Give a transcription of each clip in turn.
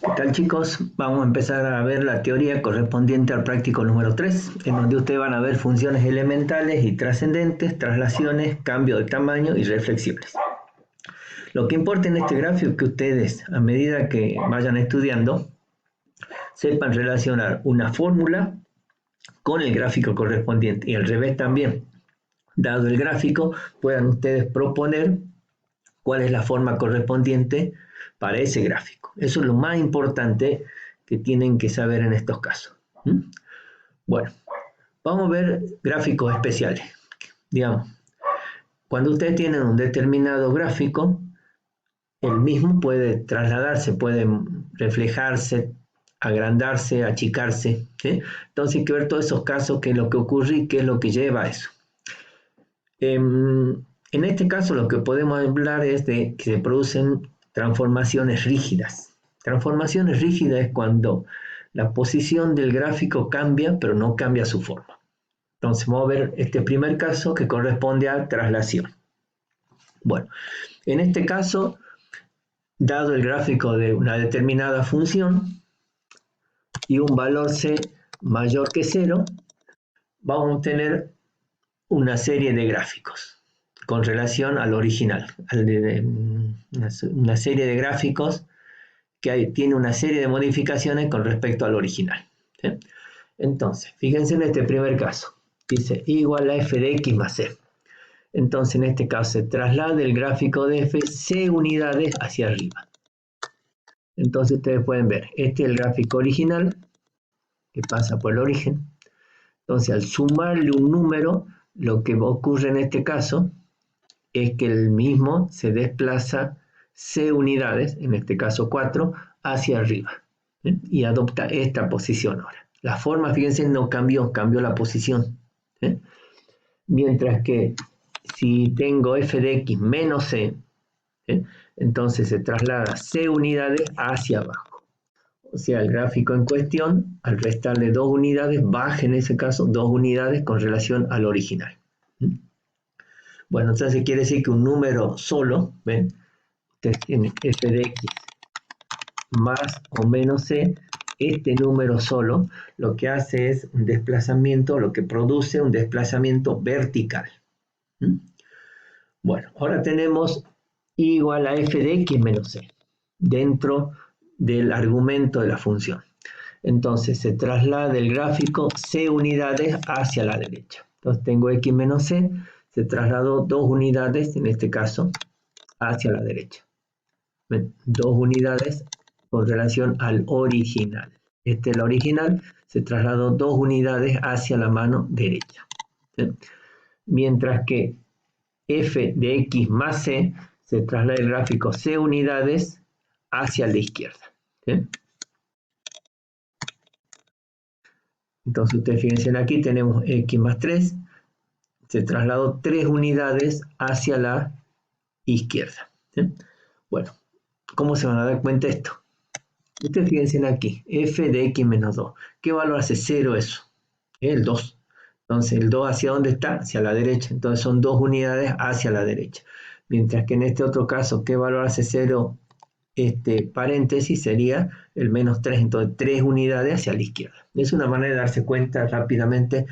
¿Qué tal, chicos? Vamos a empezar a ver la teoría correspondiente al práctico número 3, en donde ustedes van a ver funciones elementales y trascendentes, traslaciones, cambio de tamaño y reflexiones. Lo que importa en este gráfico es que ustedes, a medida que vayan estudiando, sepan relacionar una fórmula con el gráfico correspondiente y al revés también. Dado el gráfico, puedan ustedes proponer cuál es la forma correspondiente para ese gráfico. Eso es lo más importante que tienen que saber en estos casos. Bueno, vamos a ver gráficos especiales. Digamos, cuando ustedes tienen un determinado gráfico, el mismo puede trasladarse, puede reflejarse, agrandarse, achicarse, ¿sí? Entonces hay que ver todos esos casos, qué es lo que ocurre y qué es lo que lleva a eso. En este caso lo que podemos hablar es de que se producen transformaciones rígidas. Transformaciones rígidas es cuando la posición del gráfico cambia, pero no cambia su forma. Entonces vamos a ver este primer caso que corresponde a traslación. Bueno, en este caso, dado el gráfico de una determinada función y un valor c mayor que 0, vamos a tener una serie de gráficos con relación al original, una serie de gráficos que tiene una serie de modificaciones con respecto al original, ¿sí? Entonces, fíjense en este primer caso, dice igual a f de x más c. Entonces, en este caso se traslada el gráfico de f c unidades hacia arriba. Entonces, ustedes pueden ver, este es el gráfico original que pasa por el origen. Entonces, al sumarle un número, lo que ocurre en este caso es que el mismo se desplaza c unidades, en este caso 4, hacia arriba, ¿eh? Y adopta esta posición ahora. La forma, fíjense, no cambió, cambió la posición, ¿eh? Mientras que si tengo f de x menos c, ¿eh? Entonces se traslada c unidades hacia abajo. O sea, el gráfico en cuestión, al restarle 2 unidades, baja en ese caso 2 unidades con relación al original. Bueno, entonces quiere decir que un número solo, ¿ven? Ustedes tienen f de x más o menos c, este número solo lo que hace es un desplazamiento, lo que produce un desplazamiento vertical. Bueno, ahora tenemos igual a f de x menos c dentro del argumento de la función. Entonces se traslada el gráfico c unidades hacia la derecha. Entonces tengo x menos c, se trasladó 2 unidades, en este caso, hacia la derecha. 2 unidades con relación al original. Este es el original, se trasladó 2 unidades hacia la mano derecha. ¿Sí? Mientras que f de x más c se traslada el gráfico c unidades hacia la izquierda. ¿Sí? Entonces ustedes fíjense aquí, tenemos x más 3, se trasladó 3 unidades hacia la izquierda. ¿Sí? Bueno, ¿cómo se van a dar cuenta de esto? Ustedes fíjense aquí, f de x menos 2. ¿Qué valor hace 0 eso? El 2. Entonces, ¿el 2 hacia dónde está? Hacia la derecha. Entonces, son 2 unidades hacia la derecha. Mientras que en este otro caso, ¿qué valor hace 0? Este paréntesis sería el menos 3. Entonces, 3 unidades hacia la izquierda. Es una manera de darse cuenta rápidamente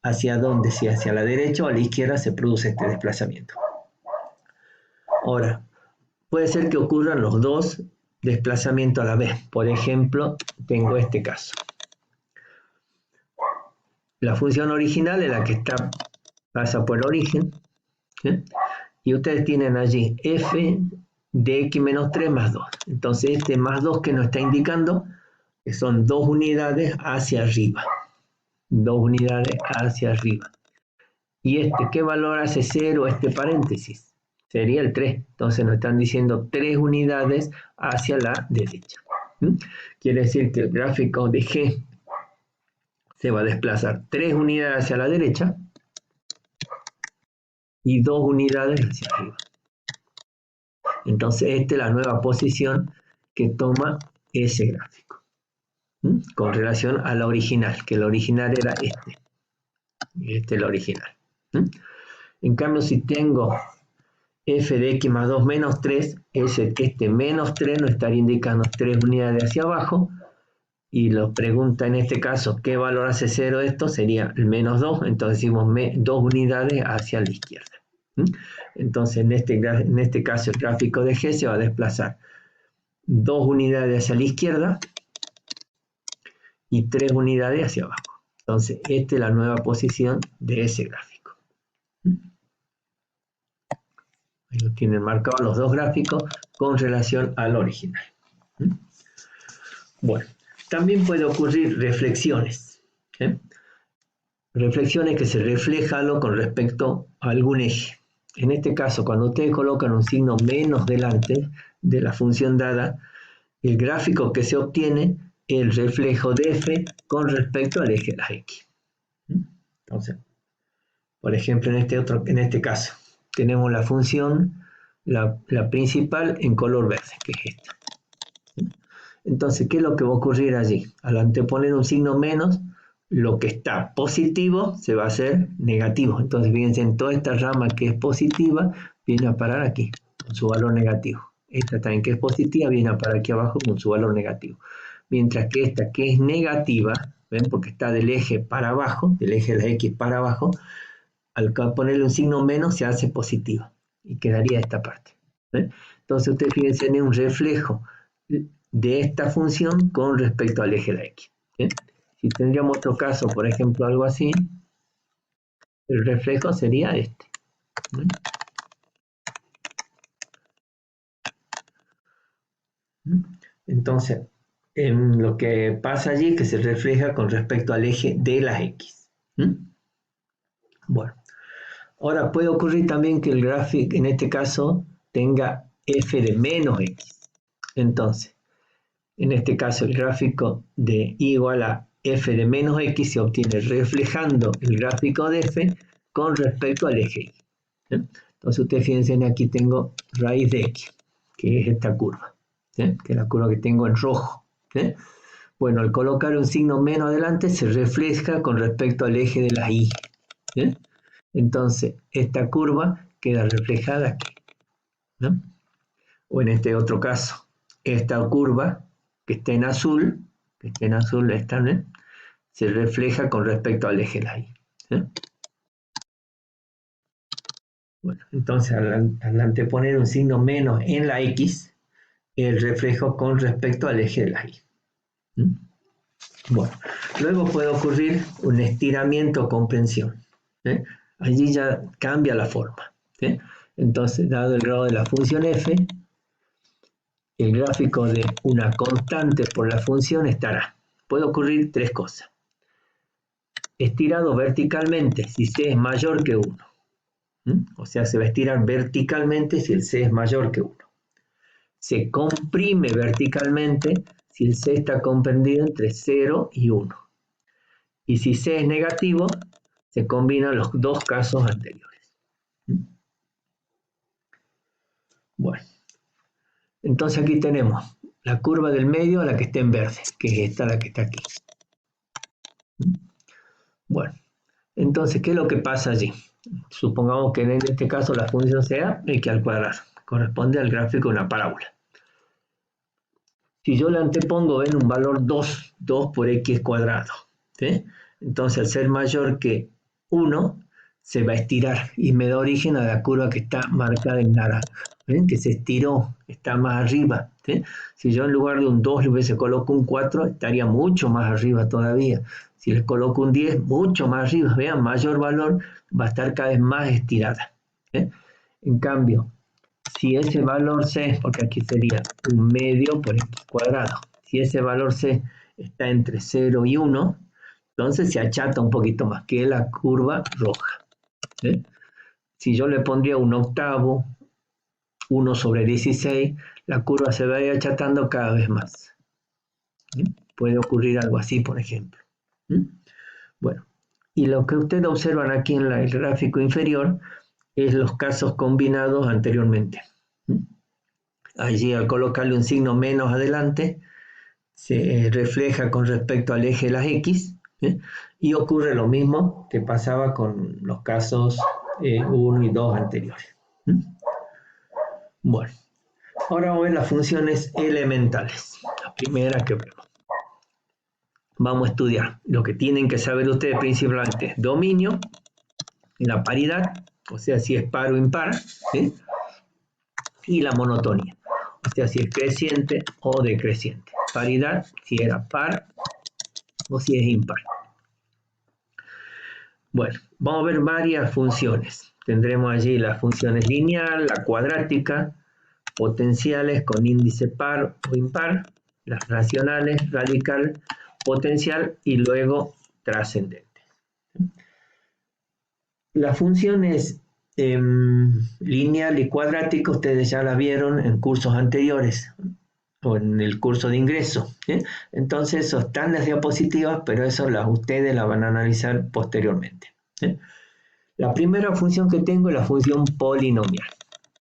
hacia dónde, si hacia la derecha o a la izquierda se produce este desplazamiento. Ahora, puede ser que ocurran los dos desplazamientos a la vez. Por ejemplo, tengo este caso. La función original es la que pasa por el origen, ¿sí? Y ustedes tienen allí f de x menos 3 más 2. Entonces este más 2 que nos está indicando que son 2 unidades hacia arriba. 2 unidades hacia arriba. Y este, ¿qué valor hace 0 este paréntesis? Sería el 3. Entonces nos están diciendo 3 unidades hacia la derecha. Quiere decir que el gráfico de G se va a desplazar 3 unidades hacia la derecha y 2 unidades hacia arriba. Entonces esta es la nueva posición que toma ese gráfico, con relación a la original, que el original era este. Este es el original. En cambio, si tengo f de x más 2 menos 3 es el que este menos 3 nos estaría indicando 3 unidades hacia abajo, y lo pregunta en este caso, ¿qué valor hace 0 esto? Sería el menos 2, entonces decimos 2 unidades hacia la izquierda. Entonces en este caso el gráfico de G se va a desplazar 2 unidades hacia la izquierda y 3 unidades hacia abajo. Entonces esta es la nueva posición de ese gráfico. Ahí lo tienen marcados los dos gráficos con relación al original. Bueno, también puede ocurrir reflexiones. Reflexiones que se reflejan con respecto a algún eje. En este caso, cuando ustedes colocan un signo menos delante de la función dada, el gráfico que se obtiene es el reflejo de f con respecto al eje de las x. Entonces, por ejemplo, en este caso, tenemos la función, la principal en color verde, que es esta. Entonces, ¿qué es lo que va a ocurrir allí? Al anteponer un signo menos, lo que está positivo se va a hacer negativo. Entonces, fíjense, en toda esta rama que es positiva, viene a parar aquí, con su valor negativo. Esta también que es positiva, viene a parar aquí abajo con su valor negativo. Mientras que esta que es negativa, ¿ven? Porque está del eje para abajo, del eje de la X para abajo, al ponerle un signo menos se hace positiva. Y quedaría esta parte. ¿Ven? Entonces, ustedes fíjense en un reflejo de esta función con respecto al eje de la X. ¿Sí? Si tendríamos otro caso, por ejemplo, algo así, el reflejo sería este. ¿Sí? Entonces, lo que pasa allí es que se refleja con respecto al eje de la X. Bueno, ahora puede ocurrir también que el gráfico, en este caso, tenga f de menos x. Entonces, en este caso, el gráfico de y igual a f de menos x se obtiene reflejando el gráfico de f con respecto al eje y. Entonces, ustedes fíjense, aquí tengo raíz de x, que es esta curva, que es la curva que tengo en rojo. Bueno, al colocar un signo menos adelante, se refleja con respecto al eje de la y. Entonces, esta curva queda reflejada aquí. O en este otro caso, esta curva que está en azul, esta, ¿no? Se refleja con respecto al eje de la y. Bueno, entonces al anteponer un signo menos en la X, el reflejo con respecto al eje de la Y. Bueno, luego puede ocurrir un estiramiento o comprensión. Allí ya cambia la forma. Entonces, dado el grado de la función f, el gráfico de una constante por la función estará. Puede ocurrir tres cosas. Estirado verticalmente si c es mayor que 1. O sea, se va a estirar verticalmente si el c es mayor que 1. Se comprime verticalmente si el c está comprendido entre 0 y 1. Y si c es negativo, se combinan los dos casos anteriores. Bueno, entonces aquí tenemos la curva del medio a la que está en verde, que es esta la que está aquí. Bueno, entonces, ¿qué es lo que pasa allí? Supongamos que en este caso la función sea x al cuadrado, corresponde al gráfico de una parábola. Si yo le antepongo, ven, un valor 2 por x cuadrado, ¿sí? Entonces, al ser mayor que 1, se va a estirar y me da origen a la curva que está marcada en naranja. ¿Ven? Que se estiró, está más arriba. ¿Sí? Si yo en lugar de un 2 le hubiese colocado un 4, estaría mucho más arriba todavía. Si les coloco un 10, mucho más arriba. Vean, mayor valor va a estar cada vez más estirada. En cambio, si ese valor c, porque aquí sería un medio por x cuadrado, si ese valor c está entre 0 y 1, entonces se achata un poquito más, que la curva roja. Si yo le pondría un octavo, 1 sobre 16, la curva se va a ir achatando cada vez más. Puede ocurrir algo así, por ejemplo. Bueno, y lo que ustedes observan aquí en el gráfico inferior es los casos combinados anteriormente. Allí, al colocarle un signo menos adelante, se refleja con respecto al eje de las X, y ocurre lo mismo que pasaba con los casos 1 y 2 anteriores. Bueno, ahora vamos a ver las funciones elementales. La primera que vemos. Vamos a estudiar lo que tienen que saber ustedes principalmente: dominio, la paridad, o sea, si es par o impar, ¿sí? Y la monotonía, o sea, si es creciente o decreciente. Paridad, si era par o si es impar. Bueno, vamos a ver varias funciones. Tendremos allí las funciones lineal, la cuadrática, potenciales con índice par o impar, las racionales, radical, potencial y luego trascendente. Las funciones lineal y cuadrática ustedes ya las vieron en cursos anteriores o en el curso de ingreso, ¿sí? Entonces eso están en las diapositivas, pero eso ustedes las van a analizar posteriormente, ¿sí? La primera función que tengo es la función polinomial,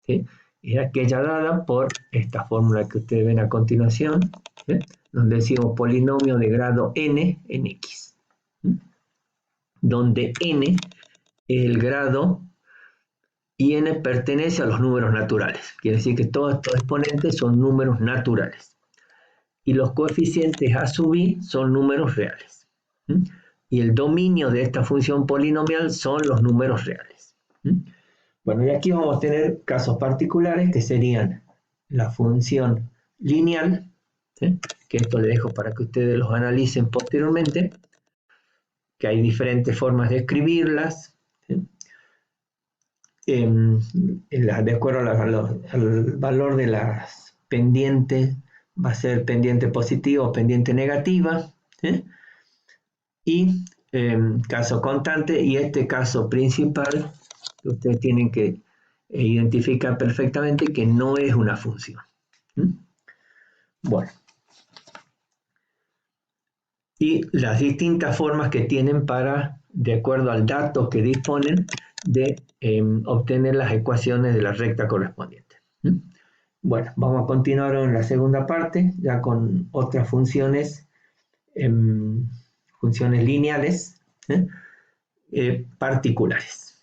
¿sí? Es aquella dada por esta fórmula que ustedes ven a continuación, ¿sí? Donde decimos polinomio de grado n en x, ¿sí? Donde n es el grado y n pertenece a los números naturales. Quiere decir que todos estos exponentes son números naturales. Y los coeficientes a sub i son números reales. Y el dominio de esta función polinomial son los números reales. Bueno, y aquí vamos a tener casos particulares que serían la función lineal, ¿sí? Que esto le dejo para que ustedes los analicen posteriormente, que hay diferentes formas de escribirlas, ¿sí? De acuerdo al valor de las pendientes, va a ser pendiente positiva o pendiente negativa, ¿sí? Y caso constante, y este caso principal, que ustedes tienen que identificar perfectamente que no es una función. Bueno, y las distintas formas que tienen para, de acuerdo al dato que disponen, de obtener las ecuaciones de la recta correspondiente. Bueno, vamos a continuar en la segunda parte, ya con otras funciones, funciones lineales particulares.